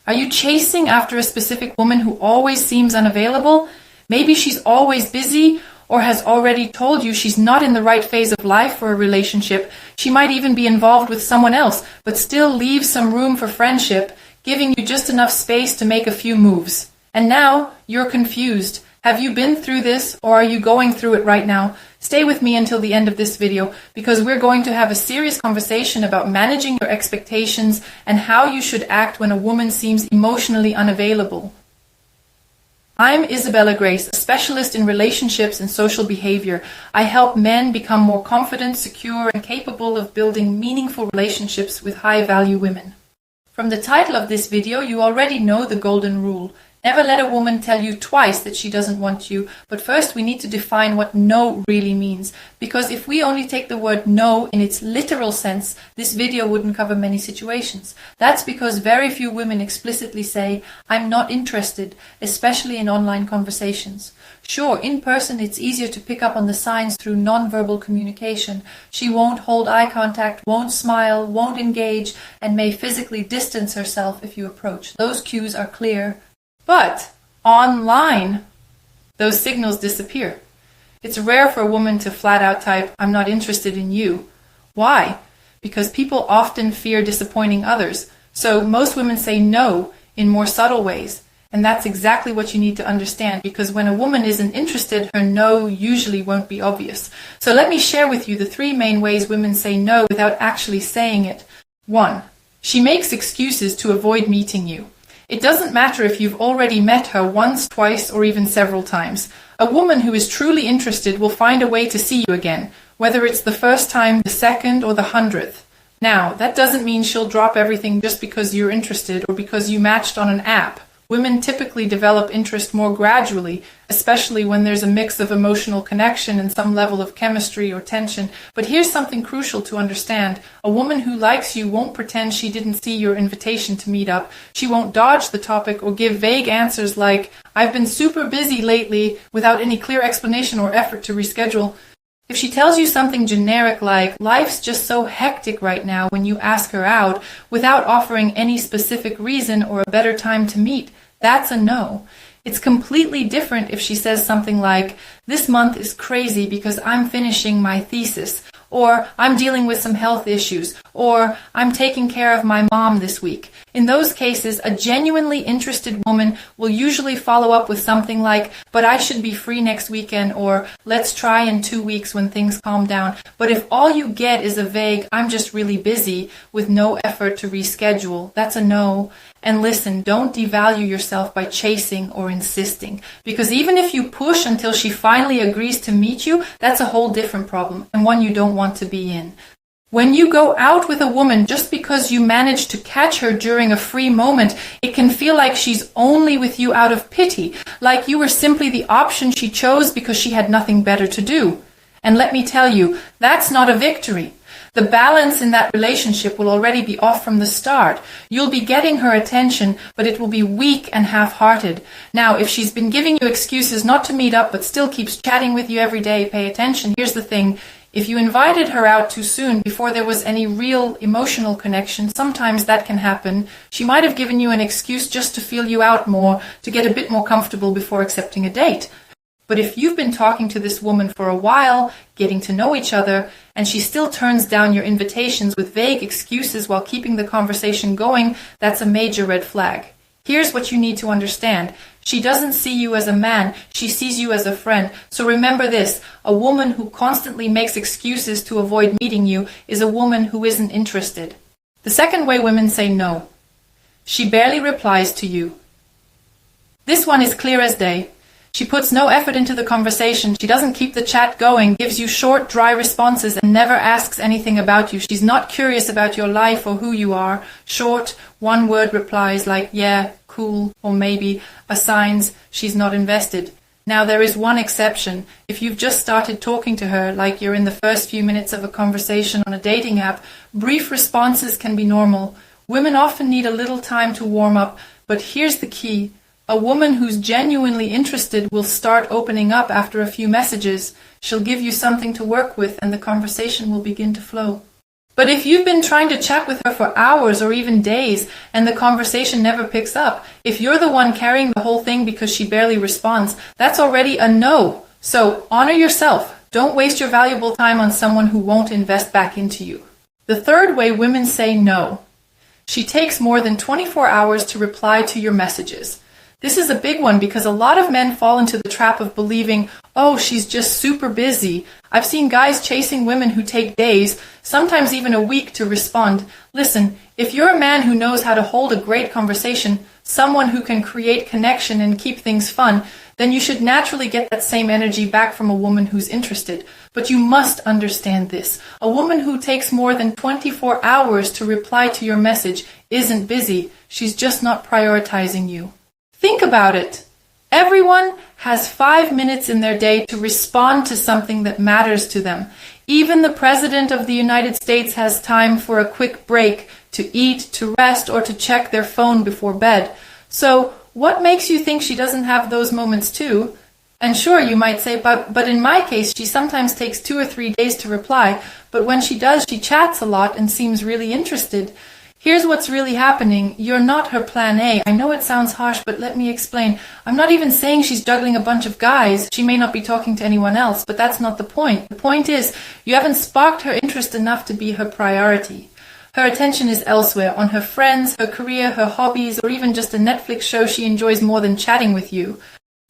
Are you chasing after a specific woman who always seems unavailable? Maybe she's always busy or has already told you she's not in the right phase of life for a relationship. She might even be involved with someone else, but still leaves some room for friendship, giving you just enough space to make a few moves. And now you're confused. Have you been through this, or are you going through it right now? Stay with me until the end of this video, because we're going to have a serious conversation about managing your expectations and how you should act when a woman seems emotionally unavailable. I'm Isabella Grace, a specialist in relationships and social behavior. I help men become more confident, secure, and capable of building meaningful relationships with high-value women. From the title of this video, you already know the golden rule. Never let a woman tell you twice that she doesn't want you, but first we need to define what no really means, because if we only take the word no in its literal sense, this video wouldn't cover many situations. That's because very few women explicitly say, I'm not interested, especially in online conversations. Sure, in person it's easier to pick up on the signs through non-verbal communication. She won't hold eye contact, won't smile, won't engage, and may physically distance herself if you approach. Those cues are clear. But online, those signals disappear. It's rare for a woman to flat out type, I'm not interested in you. Why? Because people often fear disappointing others. So most women say no in more subtle ways. And that's exactly what you need to understand, because when a woman isn't interested, her no usually won't be obvious. So let me share with you the 3 main ways women say no without actually saying it. 1. She makes excuses to avoid meeting you. It doesn't matter if you've already met her once, twice, or even several times. A woman who is truly interested will find a way to see you again, whether it's the first time, the second, or the 100th. Now, that doesn't mean she'll drop everything just because you're interested or because you matched on an app. Women typically develop interest more gradually, especially when there's a mix of emotional connection and some level of chemistry or tension. But here's something crucial to understand. A woman who likes you won't pretend she didn't see your invitation to meet up. She won't dodge the topic or give vague answers like, I've been super busy lately, without any clear explanation or effort to reschedule. If she tells you something generic like, life's just so hectic right now when you ask her out, without offering any specific reason or a better time to meet, that's a no. It's completely different if she says something like, this month is crazy because I'm finishing my thesis, or I'm dealing with some health issues, or I'm taking care of my mom this week. In those cases, a genuinely interested woman will usually follow up with something like, but I should be free next weekend, or let's try in 2 weeks when things calm down. But if all you get is a vague, I'm just really busy, with no effort to reschedule, that's a no. And listen, don't devalue yourself by chasing or insisting, because even if you push until she finally agrees to meet you, that's a whole different problem, and one you don't want to be in. When you go out with a woman just because you managed to catch her during a free moment, it can feel like she's only with you out of pity, like you were simply the option she chose because she had nothing better to do. And let me tell you, that's not a victory. The balance in that relationship will already be off from the start. You'll be getting her attention, but it will be weak and half-hearted. Now, if she's been giving you excuses not to meet up but still keeps chatting with you every day, pay attention. Here's the thing. If you invited her out too soon, before there was any real emotional connection, sometimes that can happen. She might have given you an excuse just to feel you out more, to get a bit more comfortable before accepting a date. But if you've been talking to this woman for a while, getting to know each other, and she still turns down your invitations with vague excuses while keeping the conversation going, that's a major red flag. Here's what you need to understand. She doesn't see you as a man, she sees you as a friend. So remember this, a woman who constantly makes excuses to avoid meeting you is a woman who isn't interested. The second way women say no. She barely replies to you. This one is clear as day. She puts no effort into the conversation. She doesn't keep the chat going, gives you short, dry responses, and never asks anything about you. She's not curious about your life or who you are. Short, one-word replies like, yeah, cool, or maybe, are signs she's not invested. Now, there is one exception. If you've just started talking to her, like you're in the first few minutes of a conversation on a dating app, brief responses can be normal. Women often need a little time to warm up, but here's the key. A woman who's genuinely interested will start opening up after a few messages. She'll give you something to work with and the conversation will begin to flow. But if you've been trying to chat with her for hours or even days and the conversation never picks up, if you're the one carrying the whole thing because she barely responds, that's already a no. So honor yourself. Don't waste your valuable time on someone who won't invest back into you. The third way women say no. She takes more than 24 hours to reply to your messages. This is a big one because a lot of men fall into the trap of believing, oh, she's just super busy. I've seen guys chasing women who take days, sometimes even a week to respond. Listen, if you're a man who knows how to hold a great conversation, someone who can create connection and keep things fun, then you should naturally get that same energy back from a woman who's interested. But you must understand this. A woman who takes more than 24 hours to reply to your message isn't busy. She's just not prioritizing you. Think about it. Everyone has 5 minutes in their day to respond to something that matters to them. Even the President of the United States has time for a quick break to eat, to rest, or to check their phone before bed. So, what makes you think she doesn't have those moments too? And sure, you might say, but in my case, she sometimes takes 2 or 3 days to reply, but when she does, she chats a lot and seems really interested. Here's what's really happening. You're not her plan A. I know it sounds harsh, but let me explain. I'm not even saying she's juggling a bunch of guys. She may not be talking to anyone else, but that's not the point. The point is, you haven't sparked her interest enough to be her priority. Her attention is elsewhere, on her friends, her career, her hobbies, or even just a Netflix show she enjoys more than chatting with you.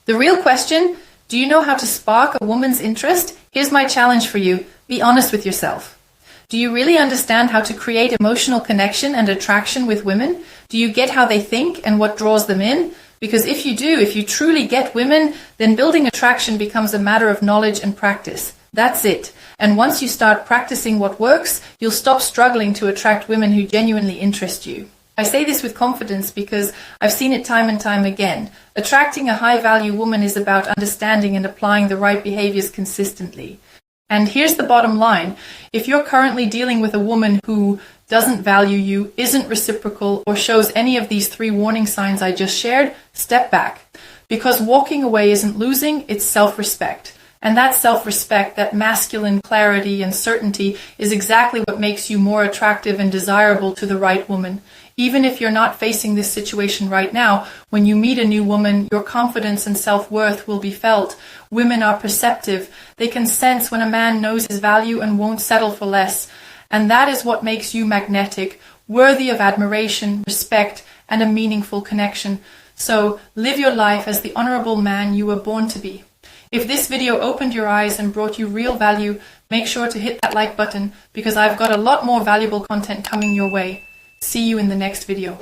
The real question, do you know how to spark a woman's interest? Here's my challenge for you. Be honest with yourself. Do you really understand how to create emotional connection and attraction with women? Do you get how they think and what draws them in? Because if you do, if you truly get women, then building attraction becomes a matter of knowledge and practice. That's it. And once you start practicing what works, you'll stop struggling to attract women who genuinely interest you. I say this with confidence because I've seen it time and time again. Attracting a high-value woman is about understanding and applying the right behaviors consistently. And here's the bottom line. If you're currently dealing with a woman who doesn't value you, isn't reciprocal, or shows any of these 3 warning signs I just shared, step back. Because walking away isn't losing, it's self-respect. And that self-respect, that masculine clarity and certainty is exactly what makes you more attractive and desirable to the right woman. Even if you're not facing this situation right now, when you meet a new woman, your confidence and self-worth will be felt. Women are perceptive. They can sense when a man knows his value and won't settle for less. And that is what makes you magnetic, worthy of admiration, respect, and a meaningful connection. So live your life as the honorable man you were born to be. If this video opened your eyes and brought you real value, make sure to hit that like button because I've got a lot more valuable content coming your way. See you in the next video.